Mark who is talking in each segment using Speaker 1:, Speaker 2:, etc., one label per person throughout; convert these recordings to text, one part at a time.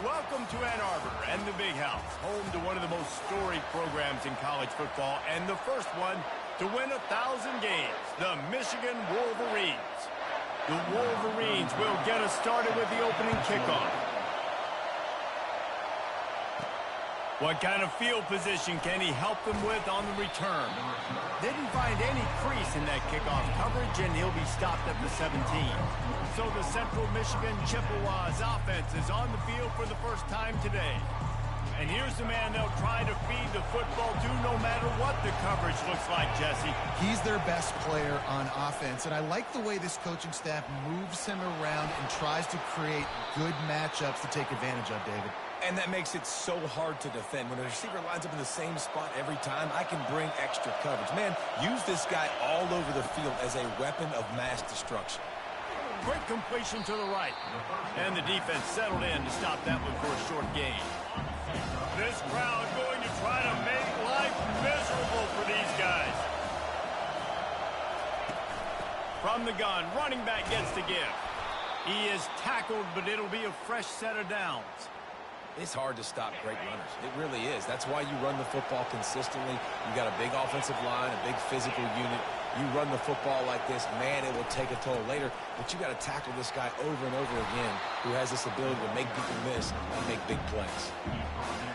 Speaker 1: Welcome to Ann Arbor and the Big House, home to one of the most storied programs in college football and the first one to win 1,000 games, the Michigan Wolverines. The Wolverines will get us started with the opening kickoff. What kind of field position can he help them with on the return? Didn't find any crease in that kickoff coverage, and he'll be stopped at the 17. So the Central Michigan Chippewas offense is on the field for the first time today. And here's the man they'll try to feed the football to no matter what the coverage looks like, Jesse.
Speaker 2: He's their best player on offense, and I like the way this coaching staff moves him around and tries to create good matchups to take advantage of, David.
Speaker 3: And that makes it so hard to defend. When a receiver lines up in the same spot every time, I can bring extra coverage. Man, use this guy all over the field as a weapon of mass destruction.
Speaker 1: Quick completion to the right. And the defense settled in to stop that one for a short gain. This crowd going to try to make life miserable for these guys. From the gun, running back gets to give. He is tackled, but it'll be a fresh set of downs.
Speaker 3: It's hard to stop great runners. It really is. That's why you run the football consistently. You got a big offensive line, a big physical unit. You run the football like this, man, it will take a toll later. But you got to tackle this guy over and over again who has this ability to make people miss and make big plays.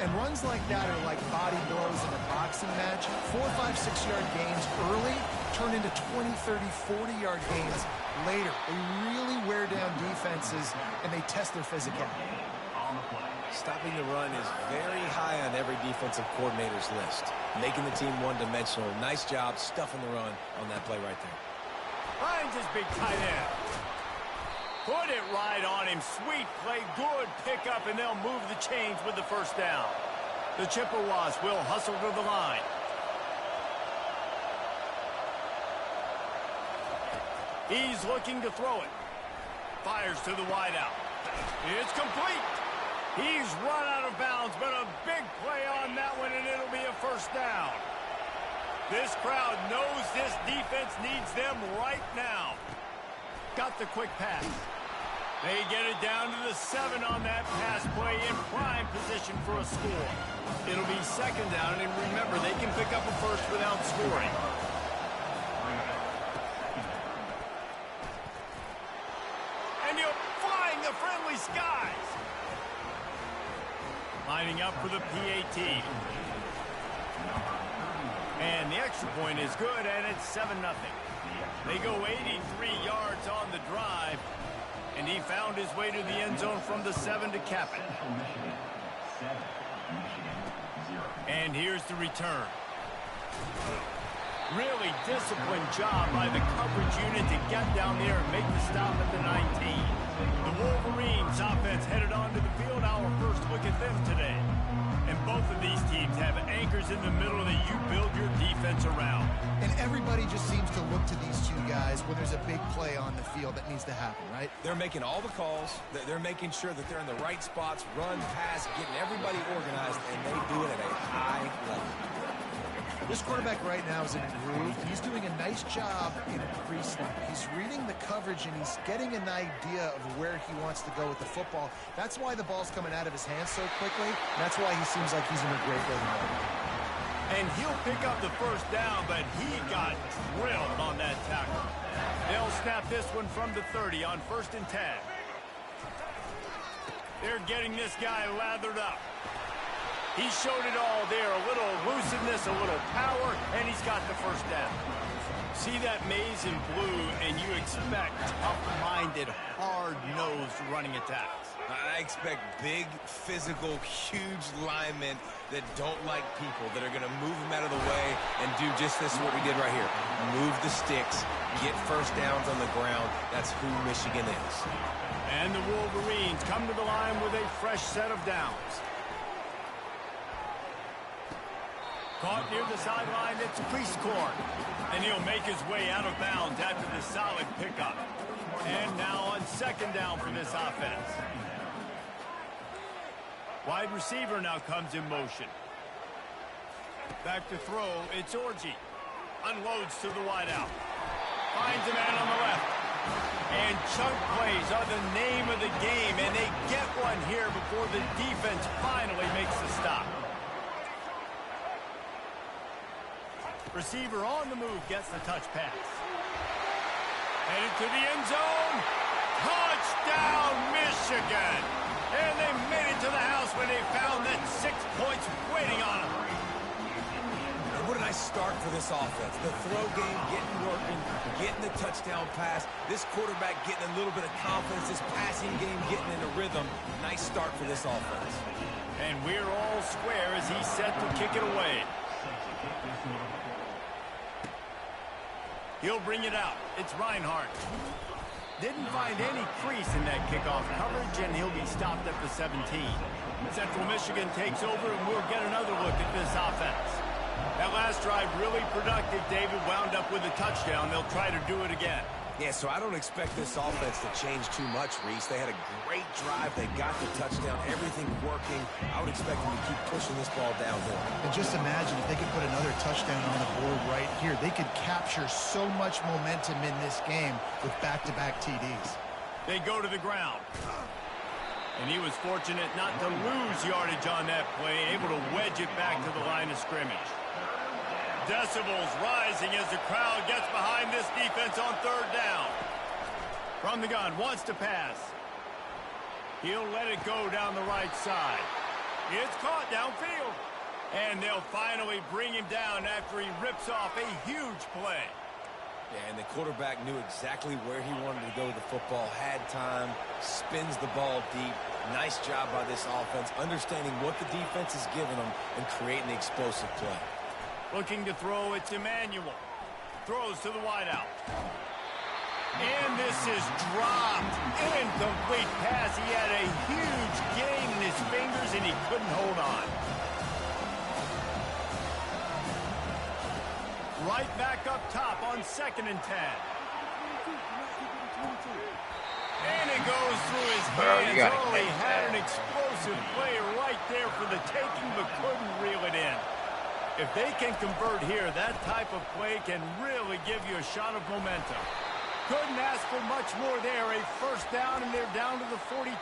Speaker 2: And runs like that are like body blows in a boxing match. 4, 5, 6-yard gains early turn into 20, 30, 40-yard gains later. They really wear down defenses, and they test their physicality.
Speaker 3: Stopping the run is very high on every defensive coordinator's list. Making the team one-dimensional. Nice job stuffing the run on that play right there.
Speaker 1: Finds his big tight end. Put it right on him. Sweet play. Good pickup, and they'll move the chains with the first down. The Chippewas will hustle to the line. He's looking to throw it. Fires to the wideout. It's complete. He's run out of bounds, but a big play on that one, and it'll be a first down. This crowd knows this defense needs them right now. Got the quick pass. They get it down to the 7 on that pass play in prime position for a score. It'll be second down, and remember, they can pick up a first without scoring. And you're flying the friendly skies. Lining up for the PAT. And the extra point is good, and it's 7-0. They go 83 yards on the drive, and he found his way to the end zone from the 7 to cap it. And here's the return. Really disciplined job by the coverage unit to get down there and make the stop at the 19. The Wolverines offense headed onto the field. Our first look at them today. And both of these teams have anchors in the middle that you build your defense around.
Speaker 2: And everybody just seems to look to these two guys when there's a big play on the field that needs to happen, right?
Speaker 3: They're making all the calls. They're making sure that they're in the right spots, run, pass, getting everybody organized, and they do it at a high level.
Speaker 2: This quarterback right now is in a groove. He's doing a nice job in pre-snap. He's reading the coverage, and he's getting an idea of where he wants to go with the football. That's why the ball's coming out of his hands so quickly. That's why he seems like he's in a great rhythm.
Speaker 1: And he'll pick up the first down, but he got drilled on that tackle. They'll snap this one from the 30 on 1st and 10. They're getting this guy lathered up. He showed it all there, a little elusiveness, a little power, and he's got the first down. See that maze in blue, and you expect tough-minded, hard-nosed running attacks.
Speaker 3: I expect big, physical, huge linemen that don't like people, that are going to move them out of the way and do just this, what we did right here. Move the sticks, get first downs on the ground. That's who Michigan is.
Speaker 1: And the Wolverines come to the line with a fresh set of downs. Caught near the sideline, it's crease corn. And he'll make his way out of bounds after the solid pickup. And now on 2nd down for this offense. Wide receiver now comes in motion. Back to throw, it's Orji. Unloads to the wideout. Finds a man on the left. And chunk plays are the name of the game, and they get one here before the defense finally makes the stop. Receiver on the move gets the touch pass. Headed to the end zone. Touchdown, Michigan! And they made it to the house when they found that 6 points waiting on them.
Speaker 3: And what a nice start for this offense. The throw game getting working, getting the touchdown pass. This quarterback getting a little bit of confidence. This passing game getting in a rhythm. Nice start for this offense.
Speaker 1: And we're all square as he's set to kick it away. He'll bring it out. It's Reinhardt. Didn't find any crease in that kickoff coverage, and he'll be stopped at the 17. Central Michigan takes over, and we'll get another look at this offense. That last drive really productive. David wound up with a touchdown. They'll try to do it again.
Speaker 3: Yeah, so I don't expect this offense to change too much, Reese. They had a great drive. They got the touchdown. Everything working. I would expect them to keep pushing this ball downhill.
Speaker 2: And just imagine if they could put another touchdown on the board right here. They could capture so much momentum in this game with back-to-back TDs.
Speaker 1: They go to the ground. And he was fortunate not to lose yardage on that play, able to wedge it back to the line of scrimmage. Decibels rising as the crowd gets behind this defense on third down. From the gun, wants to pass. He'll let it go down the right side. It's caught downfield. And they'll finally bring him down after he rips off a huge play.
Speaker 3: Yeah, and the quarterback knew exactly where he wanted to go with the football, had time, spins the ball deep. Nice job by this offense, understanding what the defense is giving them and creating the explosive play.
Speaker 1: Looking to throw, it's Emmanuel. Throws to the wideout. And this is dropped. Incomplete pass. He had a huge gain in his fingers, and he couldn't hold on. Right back up top on 2nd and 10. And it goes through his hands. Oh, he had an explosive play right there for the taking, but couldn't reel it in. If they can convert here, that type of play can really give you a shot of momentum. Couldn't ask for much more there. A first down, and they're down to the 42.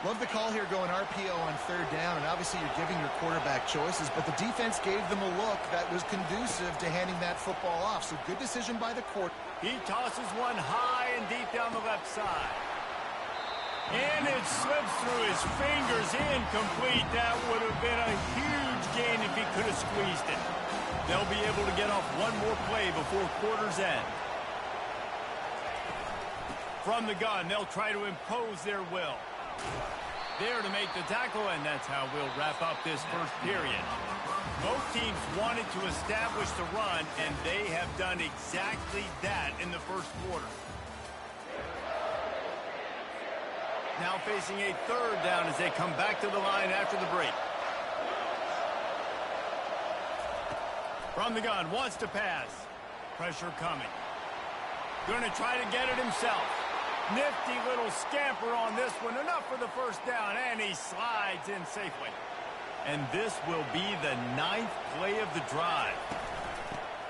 Speaker 2: Love the call here going RPO on third down, and obviously you're giving your quarterback choices, but the defense gave them a look that was conducive to handing that football off. So good decision by the court.
Speaker 1: He tosses one high and deep down the left side. And it slips through his fingers, incomplete. That would have been a huge gain if he could have squeezed it. They'll be able to get off one more play before quarter's end. From the gun, they'll try to impose their will. There to make the tackle, and that's how we'll wrap up this first period. Both teams wanted to establish the run, and they have done exactly that in the first quarter. Now facing a third down as they come back to the line after the break. From the gun, wants to pass. Pressure coming. Going to try to get it himself. Nifty little scamper on this one. Enough for the first down, and he slides in safely. And this will be the 9th play of the drive.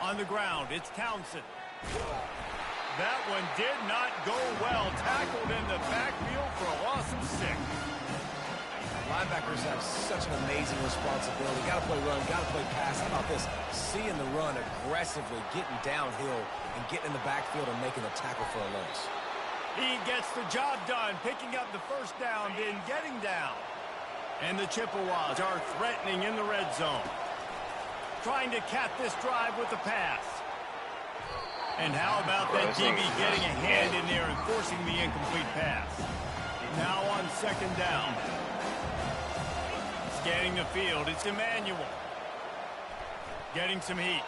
Speaker 1: On the ground, it's Townsend. That one did not go well. Tackled in the backfield for a loss of 6.
Speaker 3: Linebackers have such an amazing responsibility. Got to play run, got to play pass. How about this? Seeing the run aggressively, getting downhill, and getting in the backfield and making a tackle for a loss.
Speaker 1: He gets the job done, picking up the first down, then getting down. And the Chippewas are threatening in the red zone. Trying to cap this drive with the pass. And how about that DB getting a hand in there and forcing the incomplete pass? Now on second down. Scanning the field, it's Emmanuel. Getting some heat.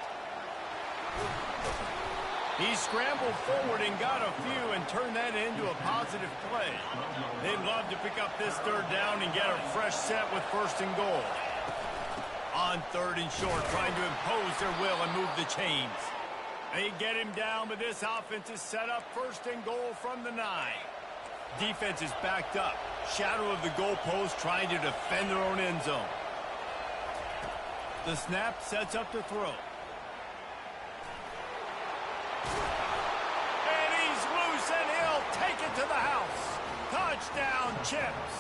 Speaker 1: He scrambled forward and got a few and turned that into a positive play. They'd love to pick up this third down and get a fresh set with 1st and goal. On 3rd and short, trying to impose their will and move the chains. They get him down, but this offense is set up 1st and goal from the 9. Defense is backed up. Shadow of the goalpost trying to defend their own end zone. The snap sets up to throw. And he's to the house. Touchdown, Chips.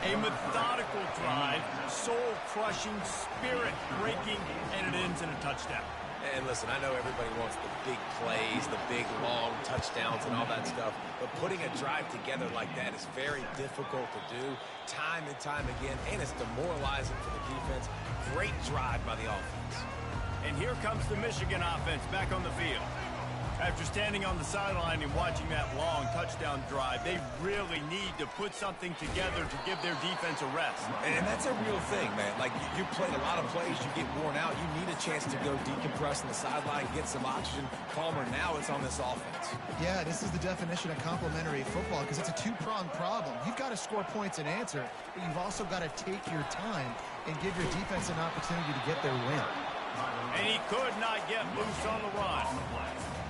Speaker 1: A methodical drive, soul-crushing, spirit-breaking, and it ends in a touchdown.
Speaker 3: And listen, I know everybody wants the big plays, the big, long touchdowns and all that stuff, but putting a drive together like that is very difficult to do time and time again, and it's demoralizing for the defense. Great drive by the offense.
Speaker 1: And here comes the Michigan offense back on the field. After standing on the sideline and watching that long touchdown drive, they really need to put something together to give their defense a rest.
Speaker 3: And that's a real thing, man. Like, you played a lot of plays, you get worn out, you need a chance to go decompress on the sideline, get some oxygen. Palmer, now it's on this offense.
Speaker 2: Yeah, this is the definition of complementary football because it's a two-pronged problem. You've got to score points and answer, but you've also got to take your time and give your defense an opportunity to get their win.
Speaker 1: And he could not get loose on the run.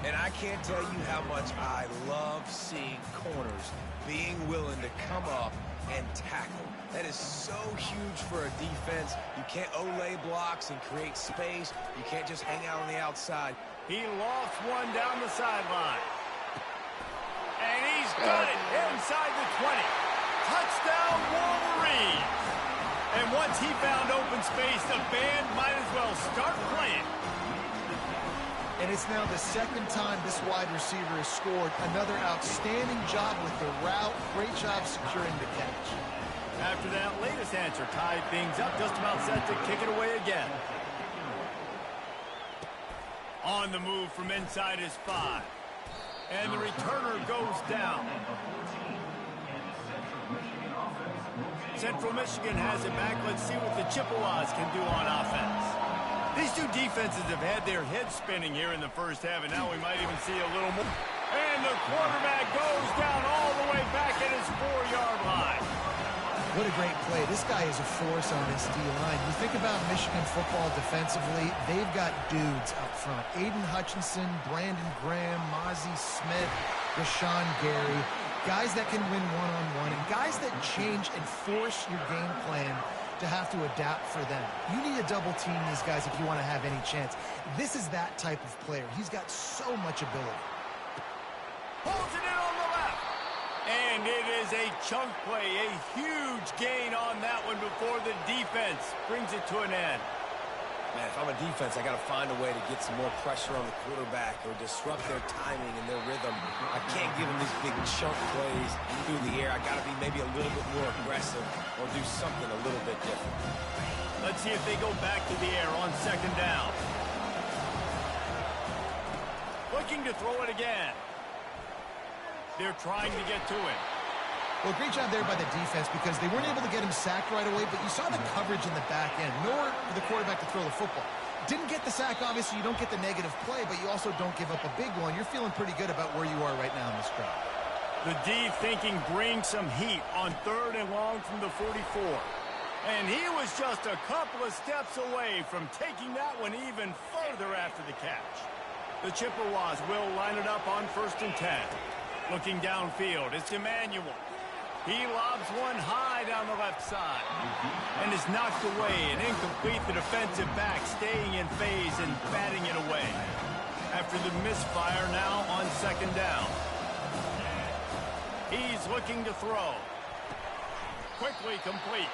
Speaker 3: And I can't tell you how much I love seeing corners being willing to come up and tackle. That is so huge for a defense. You can't olay blocks and create space. You can't just hang out on the outside.
Speaker 1: He lost one down the sideline. And he's got it inside the 20. Touchdown, Wolverines. And once he found open space, the band might as well start playing.
Speaker 2: And it's now the second time this wide receiver has scored. Another outstanding job with the route. Great job securing the catch.
Speaker 1: After that latest answer tied things up, just about set to kick it away again. On the move from inside his 5. And the returner goes down. Central Michigan has it back. Let's see what the Chippewas can do on offense. These two defenses have had their heads spinning here in the first half, and now we might even see a little more. And the quarterback goes down all the way back at his 4-yard line.
Speaker 2: What a great play. This guy is a force on this D-line. You think about Michigan football defensively, they've got dudes up front. Aiden Hutchinson, Brandon Graham, Mozzie Smith, Rashawn Gary. Guys that can win one-on-one, and guys that change and force your game plan to have to adapt for them. You need to double team these guys if you want to have any chance. This is that type of player. He's got so much ability.
Speaker 1: Holds it in on the left. And it is a chunk play, a huge gain on that one before the defense brings it to an end.
Speaker 3: Man, if I'm a defense, I got to find a way to get some more pressure on the quarterback or disrupt their timing and their rhythm. I can't give them these big chunk plays through the air. I got to be maybe a little bit more aggressive or do something a little bit different.
Speaker 1: Let's see if they go back to the air on second down. Looking to throw it again. They're trying to get to it.
Speaker 2: Well, great job there by the defense because they weren't able to get him sacked right away, but you saw the coverage in the back end. Nowhere for the quarterback to throw the football. Didn't get the sack, obviously. You don't get the negative play, but you also don't give up a big one. You're feeling pretty good about where you are right now in this drive.
Speaker 1: The D thinking bring some heat on 3rd and long from the 44. And he was just a couple of steps away from taking that one even further after the catch. The Chippewas will line it up on 1st and 10. Looking downfield, it's Emmanuel. He lobs one high down the left side and is knocked away and incomplete. The defensive back staying in phase and batting it away. After the misfire now on 2nd down. He's looking to throw. Quickly complete.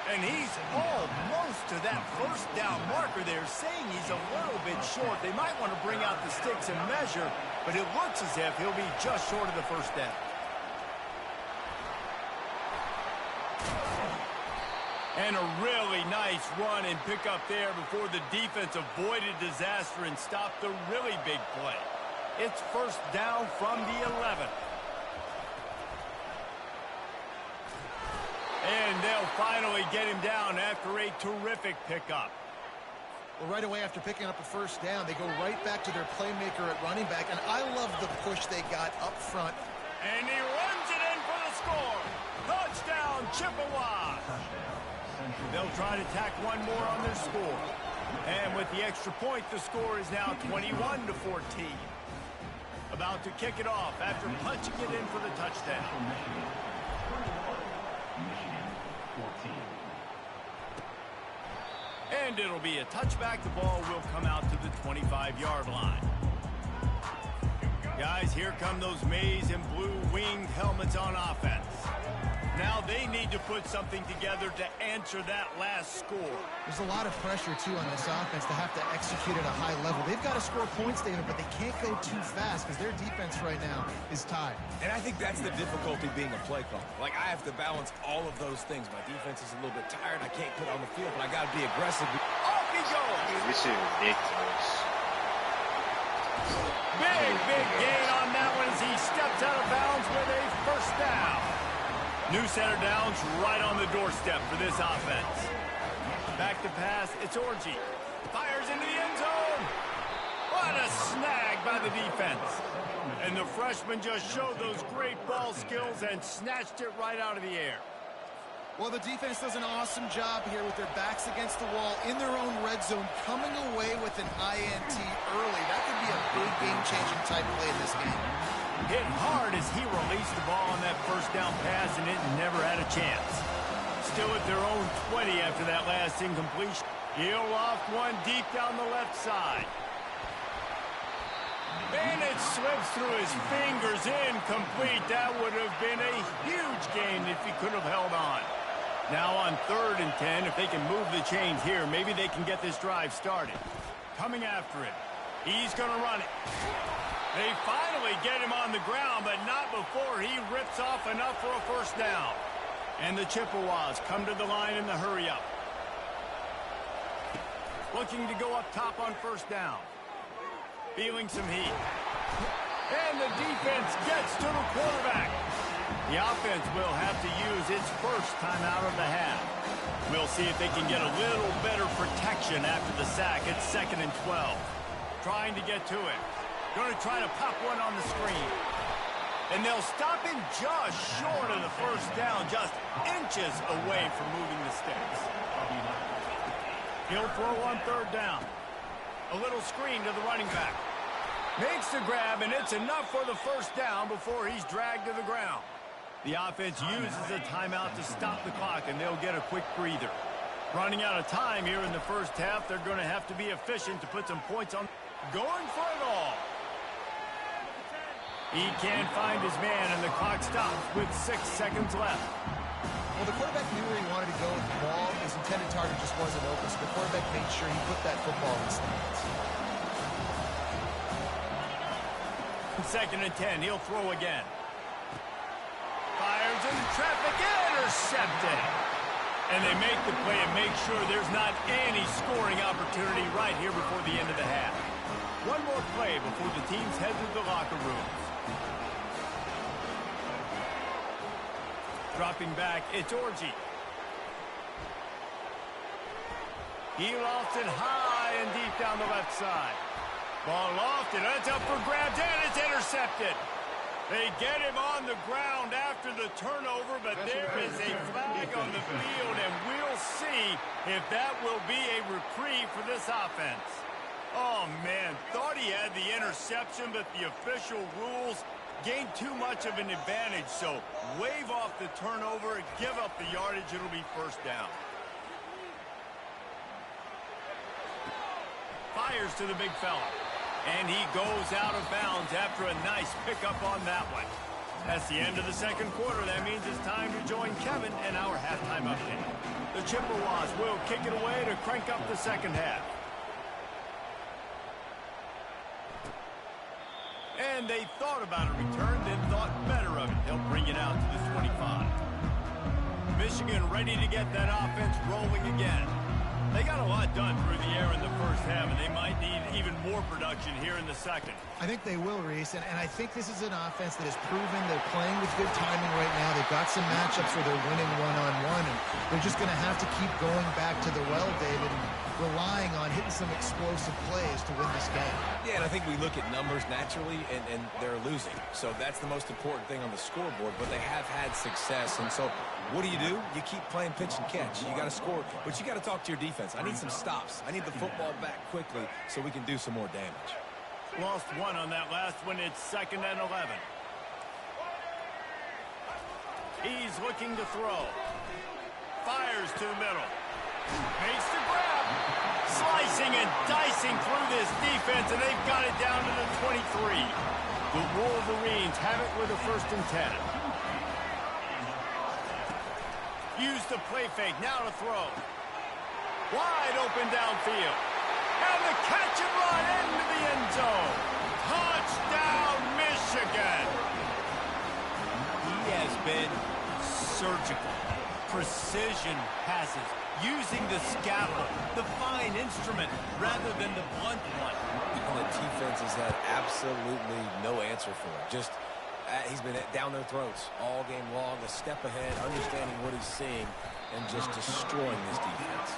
Speaker 1: And he's almost to that 1st down marker there, saying he's a little bit short. They might want to bring out the sticks and measure, but it looks as if he'll be just short of the 1st down. And a really nice run and pick up there before the defense avoided disaster and stopped the really big play. It's 1st down from the 11. And they'll finally get him down after a terrific pickup.
Speaker 2: Well, right away after picking up a 1st down, they go right back to their playmaker at running back, and I love the push they got up front.
Speaker 1: And he runs it in for the score. Touchdown, Chippewas. They'll try to tack one more on their score. And with the extra point, the score is now 21-14. About to kick it off after punching it in for the touchdown. And it'll be a touchback. The ball will come out to the 25-yard line. Guys, here come those maize and blue winged helmets on offense. Now they need to put something together to answer that last score.
Speaker 2: There's a lot of pressure, too, on this offense to have to execute at a high level. They've got to score points, David, but they can't go too fast because their defense right now is tied.
Speaker 3: And I think that's the difficulty being a play caller. Like, I have to balance all of those things. My defense is a little bit tired. I can't put it on the field, but I got to be aggressive.
Speaker 1: Off he goes!
Speaker 4: This is ridiculous.
Speaker 1: Big gain on that one as he steps out of bounds with a first down. New center downs right on the doorstep for this offense. Back to pass, it's Orji. Fires into the end zone. What a snag by the defense. And the freshman just showed those great ball skills and snatched it right out of the air.
Speaker 2: Well, the defense does an awesome job here with their backs against the wall in their own red zone, coming away with an INT early. That could be a big game-changing type play in this game.
Speaker 1: Hit hard as he released the ball on that first down pass, and it never had a chance. Still at their own 20 after that last incompletion. He'll loft one deep down the left side. And it slips through his fingers, incomplete. That would have been a huge gain if he could have held on. Now on 3rd and 10, if they can move the chains here, maybe they can get this drive started. Coming after it. He's going to run it. They finally get him on the ground, but not before he rips off enough for a first down. And the Chippewas come to the line in the hurry-up. Looking to go up top on first down. Feeling some heat. And the defense gets to the quarterback. The offense will have to use its first time out of the half. We'll see if they can get a little better protection after the sack. It's 2nd and 12. Trying to get to it. Going to try to pop one on the screen. And they'll stop him just short of the first down, just inches away from moving the sticks. He'll throw on 3rd down. A little screen to the running back. Makes the grab, and it's enough for the first down before he's dragged to the ground. The offense uses a timeout to stop the clock, and they'll get a quick breather. Running out of time here in the first half, they're going to have to be efficient to put some points on. Going for it all. He can't find his man, and the clock stops with 6 seconds left.
Speaker 2: Well, the quarterback knew where he wanted to go with the ball. His intended target just wasn't open, so the quarterback made sure he put that football in the stands.
Speaker 1: 2nd and 10, he'll throw again. Fires into traffic, intercepted. And they make the play and make sure there's not any scoring opportunity right here before the end of the half. One more play before the teams head to the locker rooms. Dropping back, it's Orji. He lofts it high and deep down the left side. Ball lofted, it's up for grabs, and it's intercepted. They get him on the ground after the turnover, but there is a flag on the field, and we'll see if that will be a reprieve for this offense. Oh, man, thought he had the interception, but the official rules gained too much of an advantage, so wave off the turnover, give up the yardage, it'll be first down. Fires to the big fella. And he goes out of bounds after a nice pickup on that one. That's the end of the second quarter. That means it's time to join Kevin and our halftime update. The Chippewas will kick it away to crank up the second half. And they thought about a return, then thought better of it. They'll bring it out to the 25. Michigan ready to get that offense rolling again. They got a lot done through the air in the first half, and they might need even more production here in the second.
Speaker 2: I think they will, Reese, and I think this is an offense that has proven they're playing with good timing right now. They've got some matchups where they're winning one-on-one, and they're just going to have to keep going back to the well, David, and relying on hitting some explosive plays to win this game.
Speaker 3: Yeah, and I think we look at numbers naturally, and they're losing. So that's the most important thing on the scoreboard, but they have had success. And so what do? You keep playing pitch and catch. You got to score, but you got to talk to your defense. I need some stops. I need the football back quickly so we can do some more damage.
Speaker 1: Lost one on that last one. It's 2nd and 11. He's looking to throw. Fires to the middle. Makes the grab. Slicing and dicing through this defense, and they've got it down to the 23. The Wolverines have it with a 1st and 10. Use the play fake, now to throw. Wide open downfield. And the catch and run into the end zone. Touchdown, Michigan. He has been surgical. Precision passes. Using the scalpel, the fine instrument, rather than the blunt one.
Speaker 3: And the defense has had absolutely no answer for it. Just, he's been down their throats all game long, a step ahead, understanding what he's seeing, and just destroying this defense.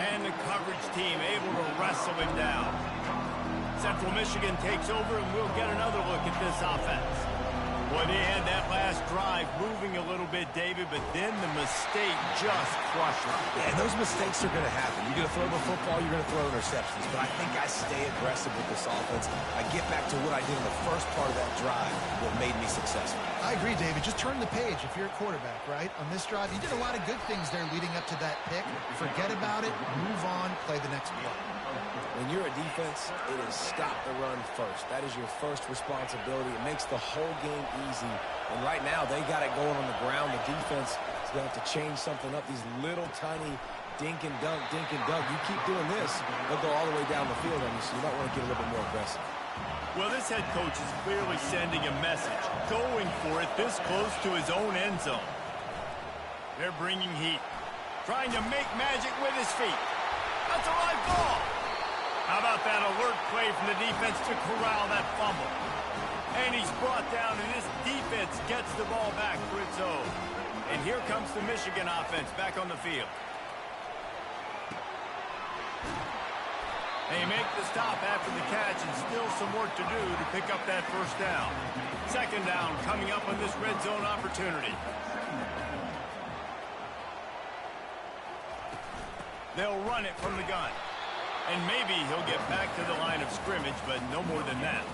Speaker 1: And the coverage team able to wrestle him down. Central Michigan takes over, and we'll get another look at this offense. Well, they had that last drive moving a little bit, David, but then the mistake just crushed them.
Speaker 3: Yeah, and those mistakes are going to happen. You're going to throw the football, you're going to throw interceptions. But I think I stay aggressive with this offense. I get back to what I did in the first part of that drive that made me successful.
Speaker 2: I agree, David. Just turn the page if you're a quarterback, right? On this drive, you did a lot of good things there leading up to that pick. Forget about it, move on, play the next play.
Speaker 3: When you're a defense, it is stop the run first. That is your first responsibility. It makes the whole game easy. And right now, they got it going on the ground. The defense is going to have to change something up. These little tiny dink and dunk, dink and dunk. You keep doing this, they'll go all the way down the field on you, so you might want to get a little bit more aggressive.
Speaker 1: Well, this head coach is clearly sending a message, going for it this close to his own end zone. They're bringing heat, trying to make magic with his feet. That's a live ball. How about that alert play from the defense to corral that fumble? And he's brought down, and this defense gets the ball back for its own. And here comes the Michigan offense back on the field. They make the stop after the catch, and still some work to do to pick up that 1st down. 2nd down coming up on this red zone opportunity. They'll run it from the gun. And maybe he'll get back to the line of scrimmage, but no more than that.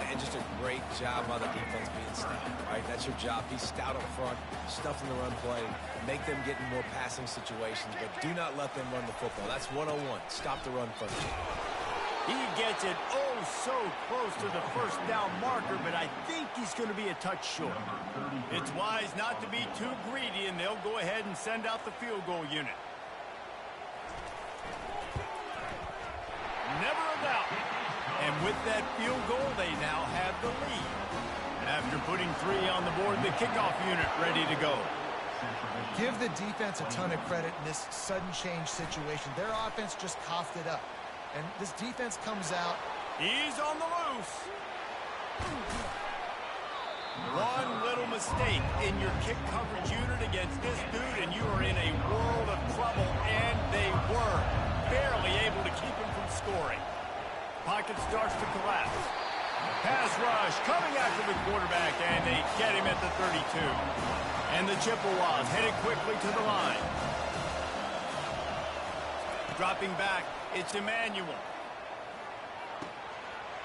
Speaker 3: And just a great job by the defense being stout, right? That's your job. Be stout up front, stuff in the run play, make them get in more passing situations, but do not let them run the football. That's 101. Stop the run first.
Speaker 1: He gets it oh so close to the 1st down marker, but I think he's going to be a touch short. It's wise not to be too greedy, and they'll go ahead and send out the field goal unit. Never a doubt. And with that field goal, they now have the lead. After putting 3 on the board, the kickoff unit ready to go.
Speaker 2: Give the defense a ton of credit in this sudden change situation. Their offense just coughed it up. And this defense comes out.
Speaker 1: He's on the loose. One little mistake in your kick coverage unit against this dude, and you are in a world of trouble, and they were barely able to keep him from scoring. Pocket starts to collapse. Pass rush coming after the quarterback, and they get him at the 32. And the Chippewas headed quickly to the line. Dropping back, it's Emmanuel.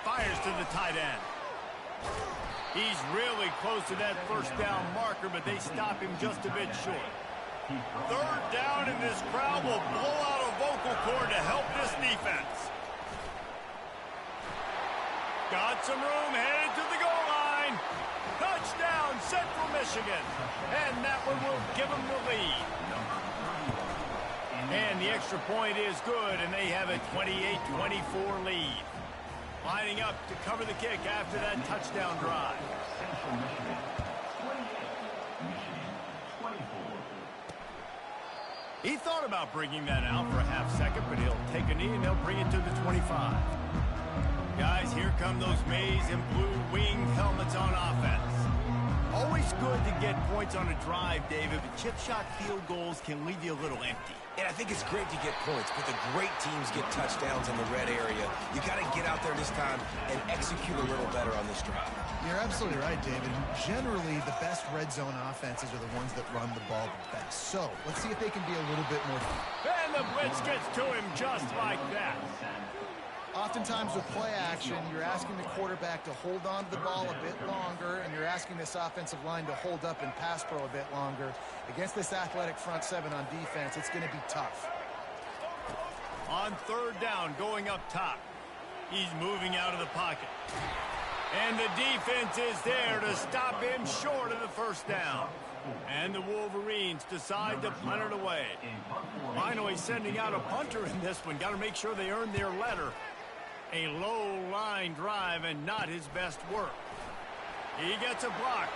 Speaker 1: Fires to the tight end. He's really close to that 1st down marker, but they stop him just a bit short. 3rd down, and this crowd will blow out a vocal cord to help this defense. Got some room, headed to the goal line. Touchdown, Central Michigan. And that one will give them the lead. And the extra point is good, and they have a 28-24 lead. Lining up to cover the kick after that touchdown drive. He thought about bringing that out for a half second, but he'll take a knee and they'll bring it to the 25. Guys, here come those maize and blue winged helmets on offense. Always good to get points on a drive, David, but chip shot field goals can leave you a little empty.
Speaker 3: And I think it's great to get points, but the great teams get touchdowns in the red area. You got to get out there this time and execute a little better on this drive.
Speaker 2: You're absolutely right, David. Generally, the best red zone offenses are the ones that run the ball the best. So, let's see if they can be a little bit more.
Speaker 1: And the blitz gets to him just like that.
Speaker 2: Oftentimes with play action, you're asking the quarterback to hold on to the ball a bit longer, and you're asking this offensive line to hold up and pass pro a bit longer. Against this athletic front seven on defense, it's going to be tough.
Speaker 1: On 3rd down, going up top. He's moving out of the pocket. And the defense is there to stop him short of the first down. And the Wolverines decide to punt it away. Finally sending out a punter in this one. Got to make sure they earn their letter. A low-line drive and not his best work. He gets a block.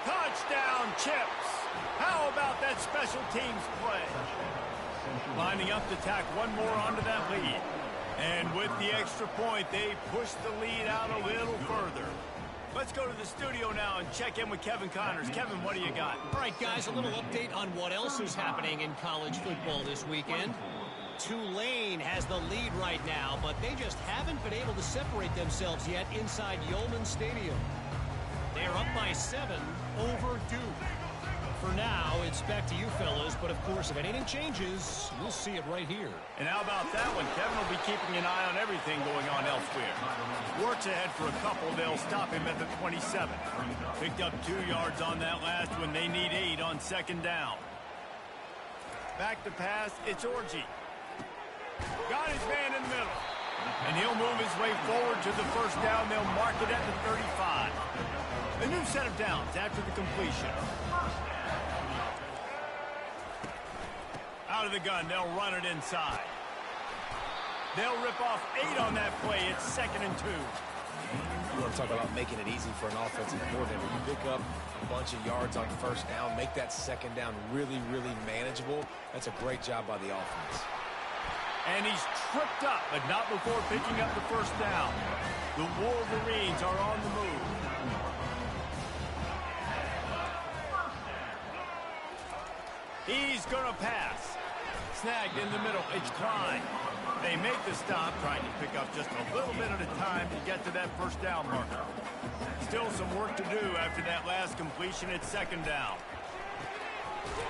Speaker 1: Touchdown, Chips. How about that special teams play? Lining up to tack one more onto that lead. And with the extra point, they push the lead out a little further. Let's go to the studio now and check in with Kevin Connors. Kevin, what do you got?
Speaker 4: All right, guys, a little update on what else is happening in college football this weekend. Tulane has the lead right now, but they just haven't been able to separate themselves yet inside Yulman Stadium. They're up by 7 over Duke. For now, it's back to you fellas, but of course, if anything changes, we'll see it right here.
Speaker 1: And how about that one? Kevin will be keeping an eye on everything going on elsewhere. Works ahead for a couple. They'll stop him at the 27. Picked up 2 yards on that last one. They need 8 on second down. Back to pass. It's Orji. Got his man in the middle. And he'll move his way forward to the first down. They'll mark it at the 35. A new set of downs after the completion. Out of the gun, they'll run it inside. They'll rip off 8 on that play. It's 2nd and 2.
Speaker 3: You want to talk about making it easy for an offensive coordinator. You pick up a bunch of yards on first down, make that second down really, really manageable. That's a great job by the offense.
Speaker 1: And he's tripped up, but not before picking up the first down. The Wolverines are on the move. He's going to pass. Snagged in the middle. It's Klein. They make the stop, trying to pick up just a little bit at a time to get to that first down marker. Still some work to do after that last completion at second down.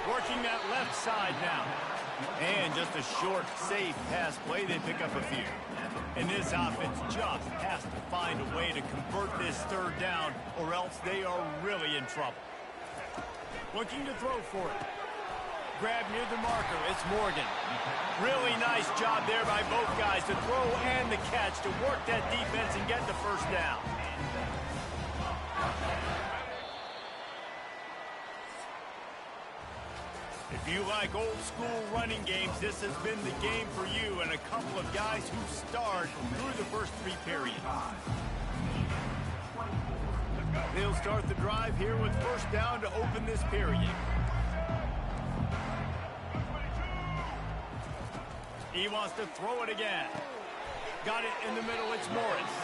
Speaker 1: Working that left side now. And just a short, safe pass play. They pick up a few. And this offense just has to find a way to convert this third down, or else they are really in trouble. Looking to throw for it. Grab near the marker. It's Morgan. Really nice job there by both guys to throw and the catch to work that defense and get the first down. If you like old school running games, this has been the game for you and a couple of guys who starred through the first 3 periods. They'll start the drive here with first down to open this period. He wants to throw it again. Got it in the middle. It's Morris.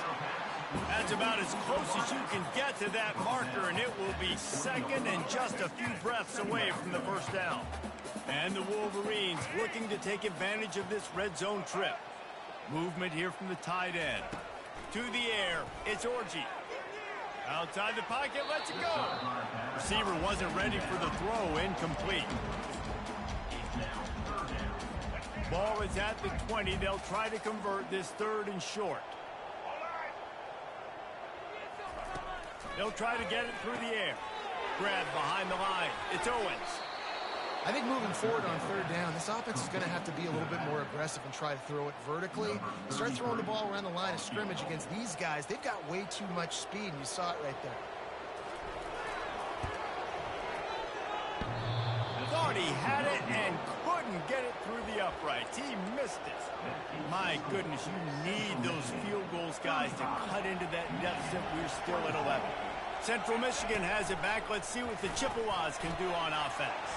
Speaker 1: That's about as close as you can get to that marker, and it will be 2nd and just a few breaths away from the first down. And the Wolverines looking to take advantage of this red zone trip. Movement here from the tight end. To the air, it's Orji. Outside the pocket, lets it go. Receiver wasn't ready for the throw, incomplete. Ball is at the 20. They'll try to convert this 3rd and short. They'll try to get it through the air. Grab behind the line. It's Owens.
Speaker 2: I think moving forward on 3rd down, this offense is going to have to be a little bit more aggressive and try to throw it vertically. Start throwing the ball around the line of scrimmage against these guys. They've got way too much speed, and you saw it right there.
Speaker 1: Thought he had it and couldn't get it through the uprights. He missed it. My goodness, you need those field goals, guys, to cut into that deficit. We're still at 11. Central Michigan has it back. Let's see what the Chippewas can do on offense.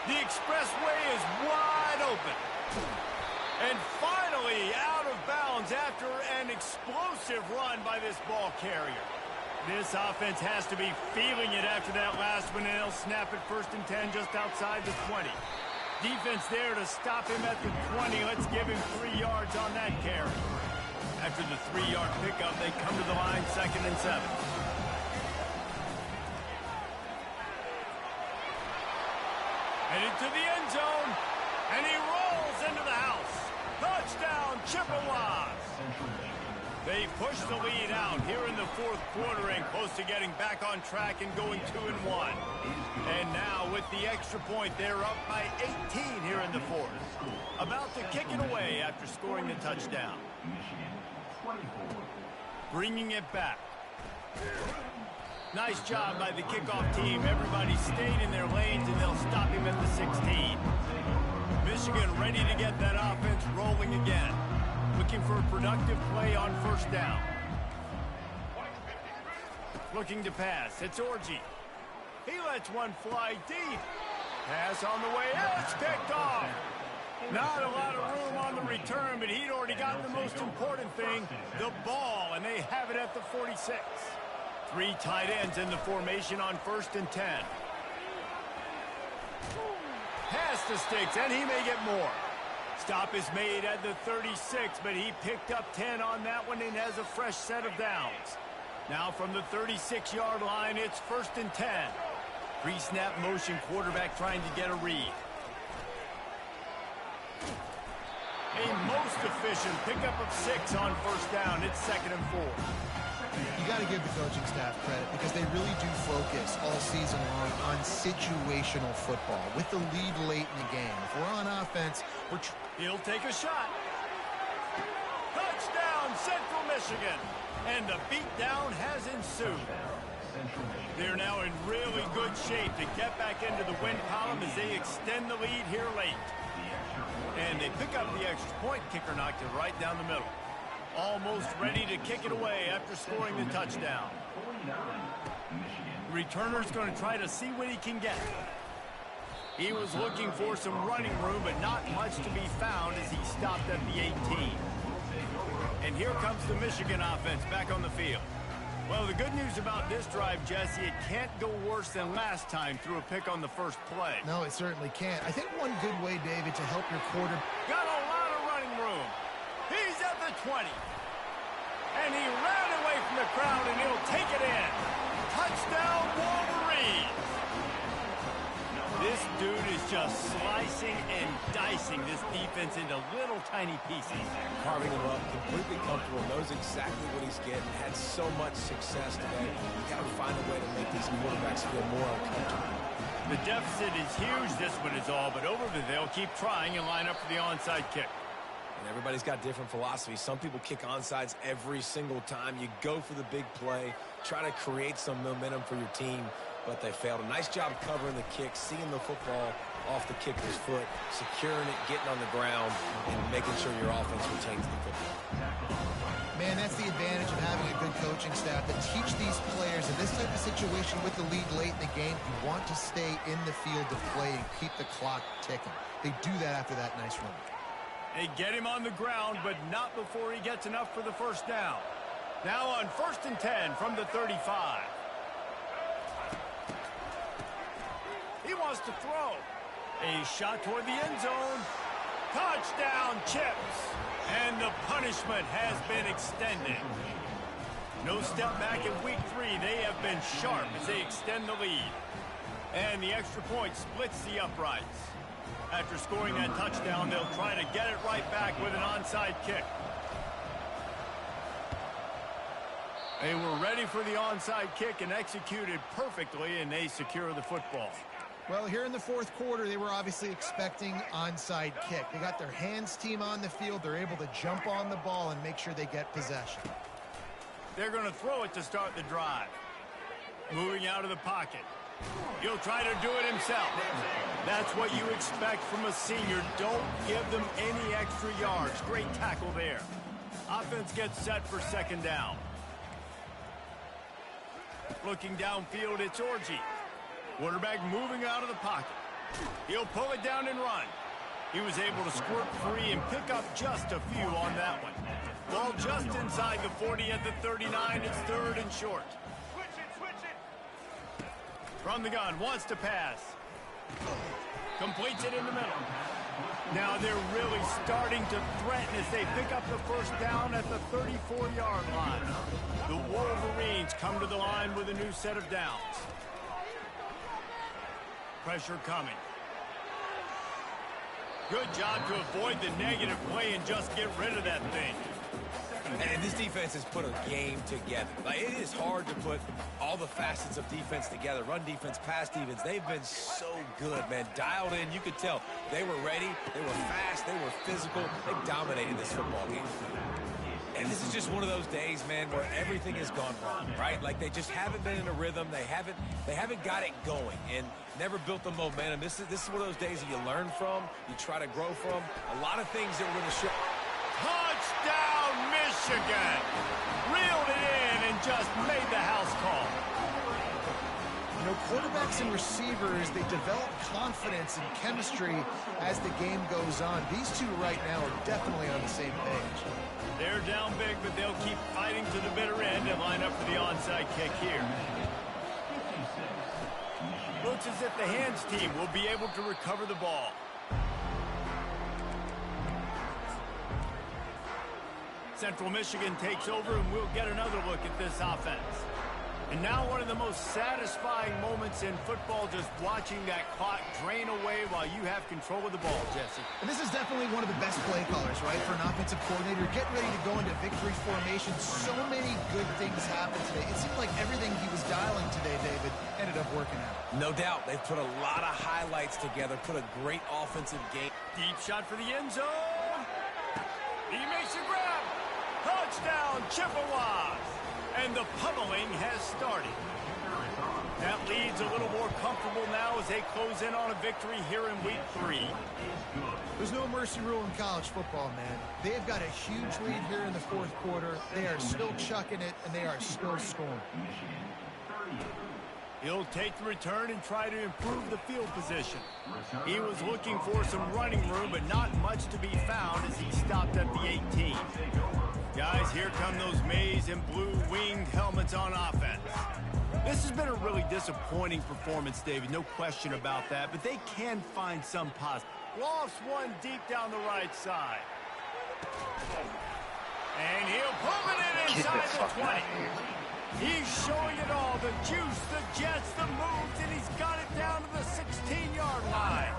Speaker 1: The expressway is wide open. And finally out of bounds after an explosive run by this ball carrier. This offense has to be feeling it after that last one, and they'll snap it 1st and 10 just outside the 20. Defense there to stop him at the 20. Let's give him 3 yards on that carry. After the 3-yard pickup, they come to the line 2nd and 7. Headed to the end zone, and he rolls into the house. Touchdown, Chippewas. They push the lead out here in the 4th quarter and close to getting back on track and going 2-1. And now with the extra point, they're up by 18 here in the fourth. About to kick it away after scoring the touchdown. Bringing it back. Nice job by the kickoff team. Everybody stayed in their lanes, and they'll stop him at the 16. Michigan ready to get that offense rolling again. Looking for a productive play on first down. Looking to pass. It's Orji. He lets one fly deep. Pass on the way out. It's picked off. Not a lot of room on the return, but he'd already got the most important thing, the ball, and they have it at the 46. 3 tight ends in the formation on 1st and 10. Pass the sticks, and he may get more. Stop is made at the 36, but he picked up 10 on that one and has a fresh set of downs. Now from the 36-yard line, it's 1st and 10. Pre-snap motion, quarterback trying to get a read. A most efficient pickup of 6 on first down. It's 2nd and 4.
Speaker 2: You got to give the coaching staff credit because they really do focus all season long on situational football with the lead late in the game. If we're on offense,
Speaker 1: he'll take a shot. Touchdown, Central Michigan. And the beatdown has ensued. They're now in really good shape to get back into the win column as they extend the lead here late. And they pick up the extra point. Kicker knocked it right down the middle. Almost ready to kick it away after scoring the touchdown. The returner's going to try to see what he can get. He was looking for some running room, but not much to be found as he stopped at the 18. And here comes the Michigan offense back on the field. Well, the good news about this drive, Jesse, it can't go worse than last time through a pick on the first play.
Speaker 2: No, it certainly can't. I think one good way, David, to help your quarter...
Speaker 1: Got a lot of running room. He's at the 20. And he ran away from the crowd, and he'll take it in. Touchdown, Wolverines. This dude is just slicing and dicing this defense into little tiny pieces.
Speaker 3: Carving him up, completely comfortable, knows exactly what he's getting, had so much success today. You got to find a way to make these quarterbacks feel more uncomfortable.
Speaker 1: The deficit is huge, this one is all, but over there, they'll keep trying and line up for the onside kick.
Speaker 3: And everybody's got different philosophies. Some people kick onsides every single time. You go for the big play, try to create some momentum for your team, but they failed. A nice job covering the kick, seeing the football off the kicker's foot, securing it, getting on the ground, and making sure your offense retains the football.
Speaker 2: Man, that's the advantage of having a good coaching staff that teach these players in this type of situation with the lead late in the game. You want to stay in the field of play and keep the clock ticking. They do that after that nice run.
Speaker 1: They get him on the ground, but not before he gets enough for the first down. Now on 1st and 10 from the 35. He wants to throw. A shot toward the end zone. Touchdown, Chips. And the punishment has been extended. No step back in week 3. They have been sharp as they extend the lead. And the extra point splits the uprights. After scoring that touchdown, they'll try to get it right back with an onside kick. They were ready for the onside kick and executed perfectly, and they secure the football.
Speaker 2: Well, here in the fourth quarter, they were obviously expecting onside kick. They got their hands team on the field. They're able to jump on the ball and make sure they get possession.
Speaker 1: They're going to throw it to start the drive. Moving out of the pocket. He'll try to do it himself. That's what you expect from a senior. Don't give them any extra yards. Great tackle there. Offense gets set for 2nd down. Looking downfield, it's Orji. Quarterback moving out of the pocket. He'll pull it down and run. He was able to squirt free and pick up just a few on that one. Ball just inside the 40 at the 39. It's 3rd and short. From the gun, wants to pass. Completes it in the middle. Now they're really starting to threaten as they pick up the first down at the 34-yard line. The Wolverines come to the line with a new set of downs. Pressure coming. Good job to avoid the negative play and just get rid of that thing.
Speaker 3: And this defense has put a game together. Like, it is hard to put all the facets of defense together. Run defense, pass defense. They've been so good, man. Dialed in. You could tell they were ready. They were fast. They were physical. They dominated this football game. And this is just one of those days, man, where everything has gone wrong, right? Like, they just haven't been in a rhythm. They haven't got it going and never built the momentum. This is one of those days that you learn from, you try to grow from. A lot of things that were going to show.
Speaker 1: Touchdown, Michigan! Reeled it in and just made the house call.
Speaker 2: You know, quarterbacks and receivers, they develop confidence and chemistry as the game goes on. These two right now are definitely on the same page.
Speaker 1: They're down big, but they'll keep fighting to the bitter end and line up for the onside kick here. Looks as if the hands team will be able to recover the ball. Central Michigan takes over, and we'll get another look at this offense. And now one of the most satisfying moments in football, just watching that clock drain away while you have control of the ball, Jesse.
Speaker 2: And this is definitely one of the best play callers, right, for an offensive coordinator. Getting ready to go into victory formation. So many good things happened today. It seemed like everything he was dialing today, David, ended up working out.
Speaker 3: No doubt. They've put a lot of highlights together, put a great offensive game.
Speaker 1: Deep shot for the end zone. He makes a grab. Touchdown, Chippewas. And the pummeling has started. That lead's a little more comfortable now as they close in on a victory here in week 3.
Speaker 2: There's no mercy rule in college football, man. They've got a huge lead here in the fourth quarter. They are still chucking it, and they are still scoring.
Speaker 1: He'll take the return and try to improve the field position. He was looking for some running room, but not much to be found as he stopped at the 18. Guys, here come those maize and blue winged helmets on offense. This has been a really disappointing performance, David, no question about that, but they can find some positive. Lost one deep down the right side. And he'll pull it in inside the 20. He's showing it all, the juice, the jets, the moves, and he's got it down to the 16-yard line.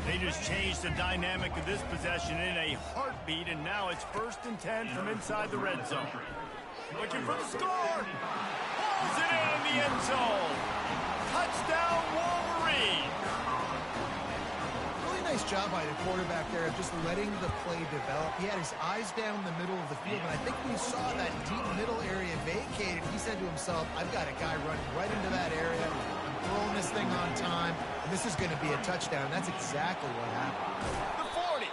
Speaker 1: They just changed the dynamic of this possession in a heartbeat, and now it's 1st and 10 from inside the red zone. Looking for the score. Pulls it in the end zone. Touchdown, Wolverine.
Speaker 2: Really nice job by the quarterback there of just letting the play develop. He had his eyes down the middle of the field, and I think when he saw that deep middle area vacated, he said to himself, I've got a guy running right into that area. Throwing this thing on time, and this is going to be a touchdown. That's exactly what happened.
Speaker 1: The 40.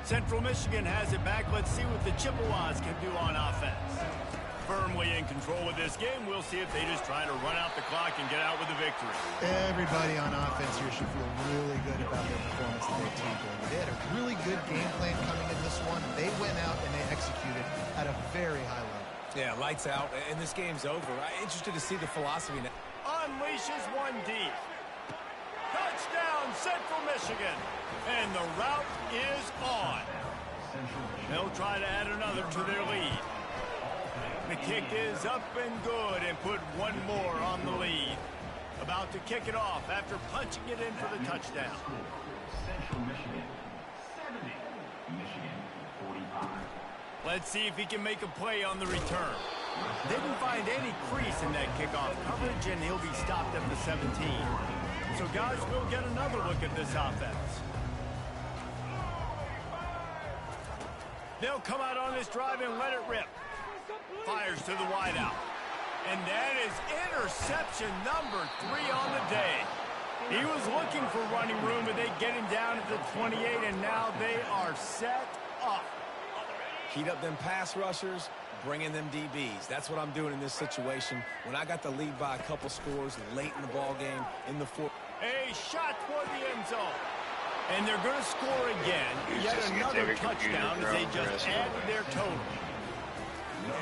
Speaker 1: Central Michigan has it back. Let's see what the Chippewas can do on offense. Firmly in control of this game. We'll see if they just try to run out the clock and get out with a victory.
Speaker 2: Everybody on offense here should feel really good about their performance today, too. They had a really good game plan coming in this one. They went out and they executed at a very high level.
Speaker 3: Yeah, lights out, and this game's over. I'm interested to see the philosophy now.
Speaker 1: Unleashes one deep. Touchdown, Central Michigan. And the route is on. They'll try to add another to their lead. The kick is up and good and put one more on the lead. About to kick it off after punching it in for the touchdown.
Speaker 5: Central Michigan 70, Michigan 45.
Speaker 1: Let's see if he can make a play on the return. Didn't find any crease in that kickoff coverage, and he'll be stopped at the 17. So, guys, we'll get another look at this offense. They'll come out on this drive and let it rip. Fires to the wideout. And that is interception number 3 on the day. He was looking for running room, but they get him down at the 28, and now they are set up.
Speaker 3: Heat up them pass rushers, bring in them DBs. That's what I'm doing in this situation. When I got the lead by a couple scores late in the ball game in the fourth.
Speaker 1: A shot toward the end zone. And they're going to score again. Yet another touchdown as they just add to their total.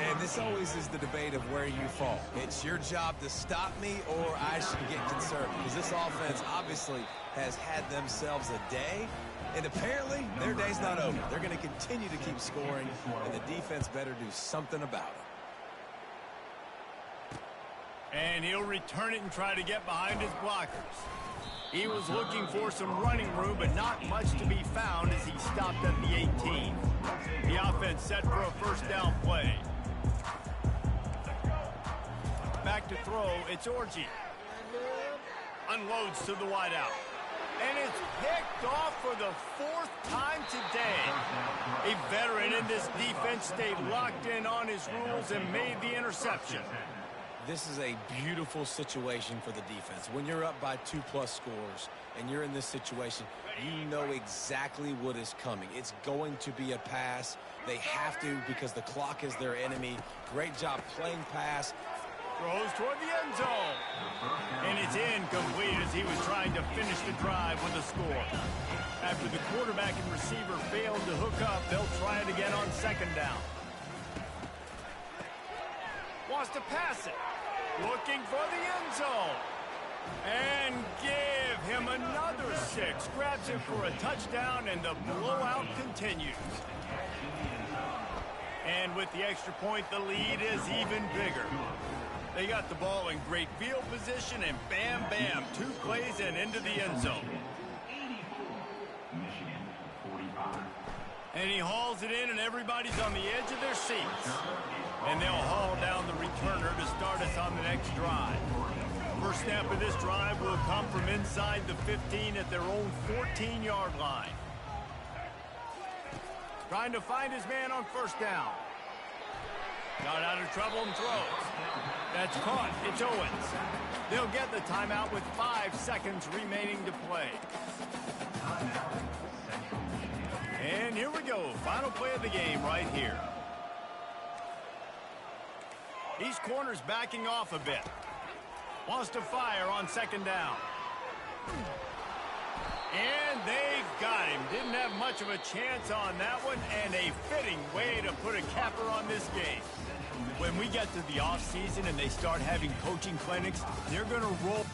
Speaker 3: And this always is the debate of where you fall. It's your job to stop me or I should get concerned. Because this offense obviously has had themselves a day. And apparently, their day's not over. They're going to continue to keep scoring, and the defense better do something about it.
Speaker 1: And he'll return it and try to get behind his blockers. He was looking for some running room, but not much to be found as he stopped at the 18. The offense set for a first down play. Back to throw, it's Orji. Unloads to the wideout. And it's picked off for the 4th time today. A veteran in this defense stayed locked in on his rules and made the interception.
Speaker 3: This is a beautiful situation for the defense. When you're up by 2+ scores and you're in this situation, you know exactly what is coming. It's going to be a pass. They have to because the clock is their enemy. Great job playing pass.
Speaker 1: Throws toward the end zone. And it's incomplete as he was trying to finish the drive with a score. After the quarterback and receiver failed to hook up, they'll try it again on 2nd down. Wants to pass it. Looking for the end zone. And give him another 6. Grabs it for a touchdown, and the blowout continues. And with the extra point, the lead is even bigger. They got the ball in great field position, and bam, bam, 2 plays and into the end zone. And he hauls it in, and everybody's on the edge of their seats. And they'll haul down the returner to start us on the next drive. First snap of this drive will come from inside the 15 at their own 14-yard line. Trying to find his man on 1st down. Got out of trouble and throws. That's caught. It's Owens. They'll get the timeout with 5 seconds remaining to play. And here we go. Final play of the game right here. These corners backing off a bit. Wants to fire on 2nd down. And they've got him. Didn't have much of a chance on that one, and a fitting way to put a capper on this game. When we get to the offseason and they start having coaching clinics, they're going to roll.